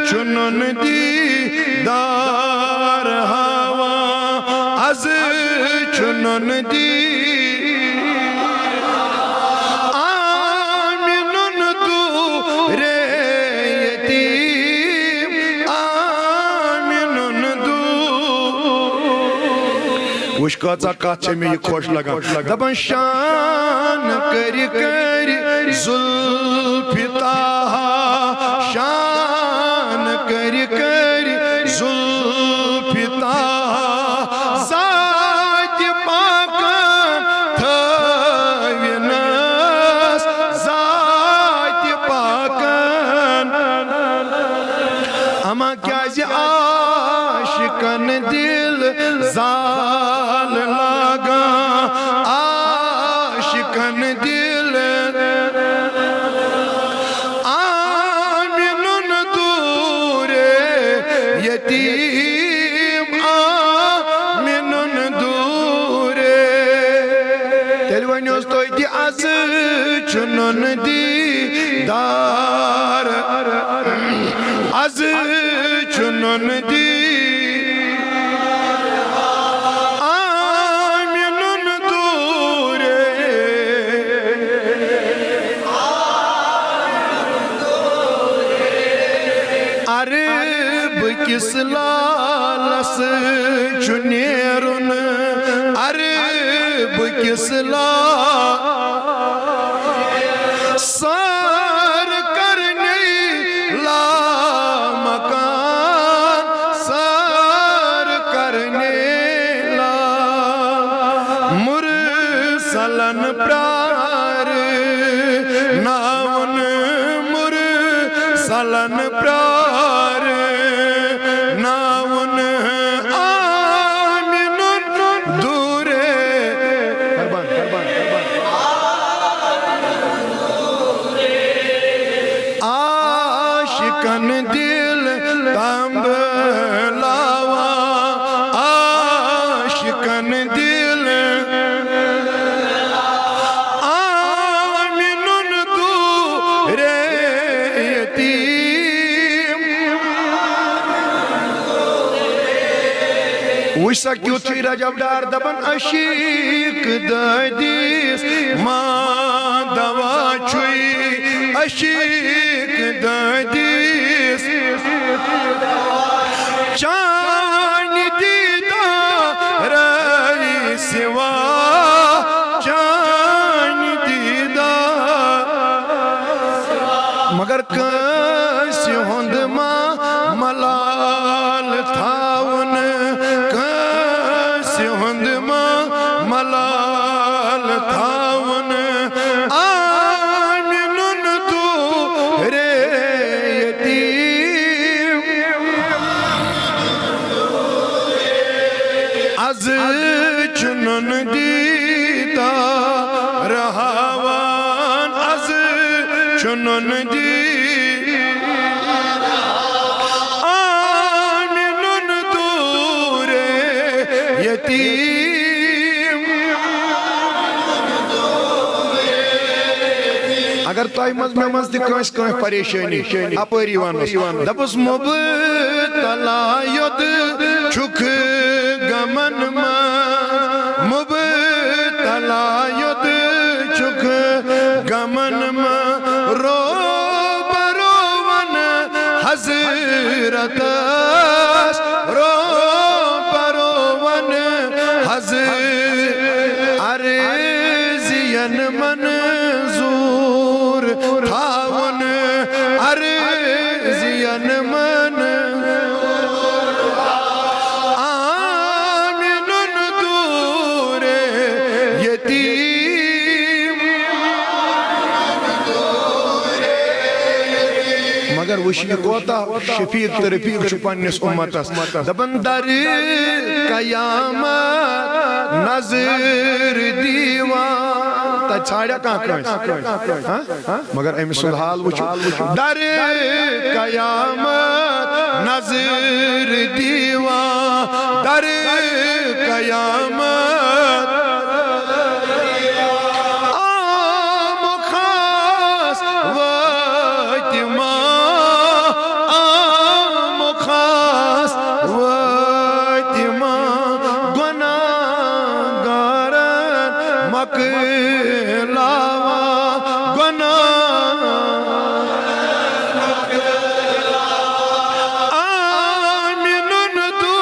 चुनन दीदार हवा az चुनन दी आमिनुन तू रे यतीम आमिनुन दू वुश कचा कथ छे मे खुश लगान दपन शान करि करि जुल्फिताहा शान करि करि जुल्फिताहा जाति पाकन थविनस जाति पाकन अमा क्या आशिकन दिल जाल लगा आशिकन दिल आमिनुन दूरे यतीम आमिनुन दूरे तेल वनियोस तो दी az चुनन दीदार az चुनन दी किस लालस चुनेरुन अरब किस सार करने ला मकान सार करने ला मुरसलन प्रार नावन मुरसलन प्रार नावन आमिनुन दूरे आशिकन दिल तंबलावा आशिकन दिल आमिनुन दूरे यतीम वुसा क्यों थी रजबदार दबन अशीक ददीस मां दवा छुई अशीक ददीस चान दीदा रही सिवा चान दीदा मगर कंसी हुंद मां मलाल थावन मलाल थावन आमिनुन तू रे यतीम az चुनन दीदार हवान az चुनन दी आमिनुन तू रे यतीम अगर तुम मज कस परेशानी अपरी वनस दपस मुबतला योद छुक गमन मुबतला योद छुक गमन रो बरोवन हजरत रो बरोवन हजरत अरे जियन मंजूर थावन अरे जियन मन आमिनुन दूरे यतीम मगर वुश्य कोता शफीक तो रफीक पन्निस उम्मतस दपन दर कयामत नजर दीवा छाड़ा मगर अमिस हाल वो दर कयामत नजर दीवा दर कयामत आम खास वतिमा मकलावा गुना आमिनुन तू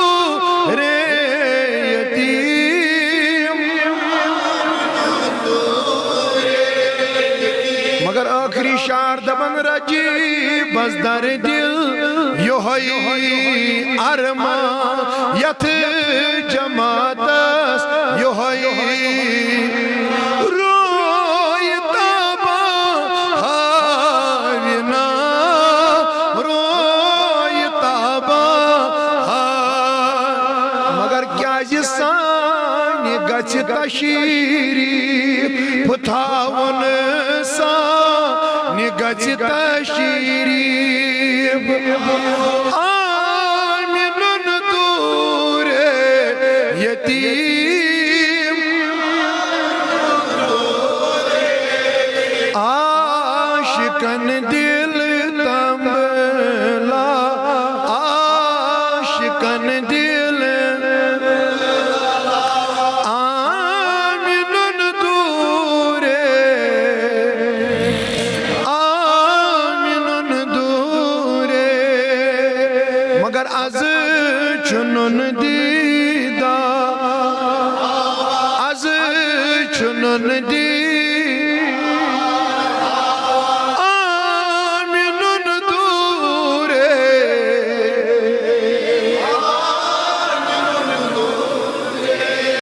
रे यतीम मगर आखिरी शार दबन रजी बस दर दिल यो अरमा यथ जमातस यो रोयता बहारना रोयता बहार मगर क्या सानि गछ तशीरी फुथावन सानि गछ तशीरी आमिनुन दूर यतीम आशिकन दिल तंबला आशिकन दिल आमिनुन दूर आमिनुन दूर मगर आज चुनुन दीदा आज चुनुन दी